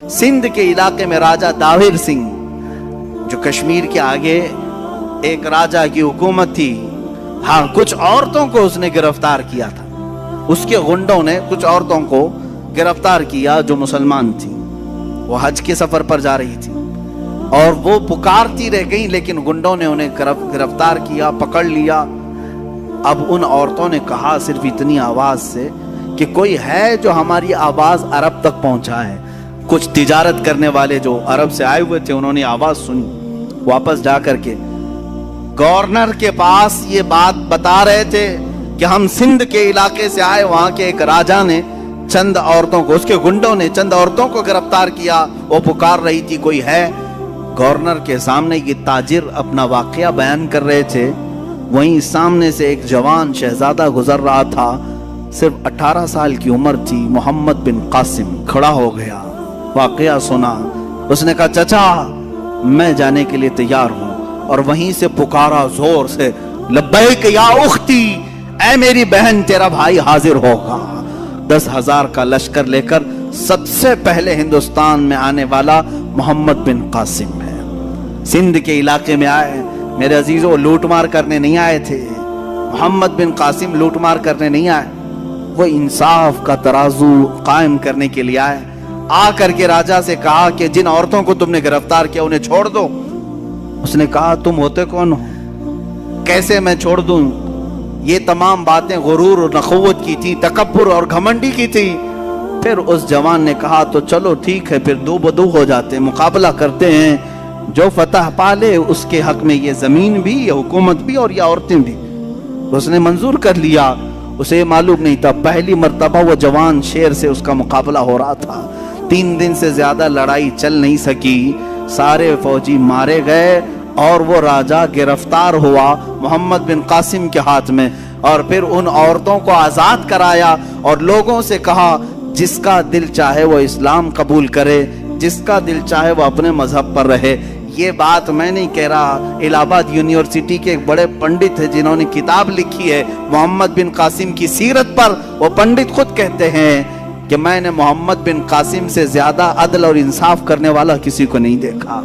سندھ کے علاقے میں راجہ داور سنگھ، جو کشمیر کے آگے ایک راجہ کی حکومت تھی، ہاں کچھ عورتوں کو اس نے گرفتار کیا تھا. اس کے غنڈوں نے کچھ عورتوں کو گرفتار کیا جو مسلمان تھی. وہ حج کے سفر پر جا رہی تھی اور وہ پکارتی رہ گئی، لیکن غنڈوں نے انہیں گرفتار کیا، پکڑ لیا. اب ان عورتوں نے کہا صرف اتنی آواز سے کہ کوئی ہے جو ہماری آواز عرب تک پہنچائے. کچھ تجارت کرنے والے جو عرب سے آئے ہوئے تھے، انہوں نے آواز سنی، واپس جا کر کے گورنر کے پاس یہ بات بتا رہے تھے کہ ہم سندھ کے علاقے سے آئے. وہاں کے ایک راجہ نے چند عورتوں کو، اس کے گنڈوں نے چند عورتوں کو گرفتار کیا. وہ پکار رہی تھی کوئی ہے. گورنر کے سامنے یہ تاجر اپنا واقعہ بیان کر رہے تھے. وہیں سامنے سے ایک جوان شہزادہ گزر رہا تھا، صرف 18 سال کی عمر تھی. محمد بن قاسم کھڑا ہو گیا، واقعہ سنا. اس نے کہا چچا میں جانے کے لیے تیار ہوں. اور وہیں سے پکارا زور سے، لبیک یا اختی، اے میری بہن تیرا بھائی حاضر ہوگا. 10,000 کا لشکر لے کر سب سے پہلے ہندوستان میں آنے والا محمد بن قاسم ہے. سندھ کے علاقے میں آئے. میرے عزیزوں، لوٹ مار کرنے نہیں آئے تھے. محمد بن قاسم لوٹ مار کرنے نہیں آئے، وہ انصاف کا ترازو قائم کرنے کے لیے آئے. آ کر کے راجہ سے کہا کہ جن عورتوں کو تم نے گرفتار کیا انہیں چھوڑ دو. اس نے کہا تم ہوتے کون ہو؟ کیسے میں چھوڑ دوں؟ یہ تمام باتیں غرور اور نخوت کی تھی، تکبر اور گھمنڈی کی تھی. پھر اس جوان نے کہا تو چلو ٹھیک ہے، پھر دو بدو ہو جاتے ہیں، مقابلہ کرتے ہیں. جو فتح پالے اس کے حق میں یہ زمین بھی، یہ حکومت بھی اور یہ عورتیں بھی. اس نے منظور کر لیا. اسے معلوم نہیں تھا پہلی مرتبہ وہ جوان شیر سے اس کا مقابلہ ہو رہا تھا. 3 دن سے زیادہ لڑائی چل نہیں سکی. سارے فوجی مارے گئے اور وہ راجہ گرفتار ہوا محمد بن قاسم کے ہاتھ میں. اور پھر ان عورتوں کو آزاد کرایا اور لوگوں سے کہا جس کا دل چاہے وہ اسلام قبول کرے، جس کا دل چاہے وہ اپنے مذہب پر رہے. یہ بات میں نہیں کہہ رہا، الہ آباد یونیورسٹی کے ایک بڑے پنڈت ہیں جنہوں نے کتاب لکھی ہے محمد بن قاسم کی سیرت پر. وہ پنڈت خود کہتے ہیں کہ میں نے محمد بن قاسم سے زیادہ عدل اور انصاف کرنے والا کسی کو نہیں دیکھا.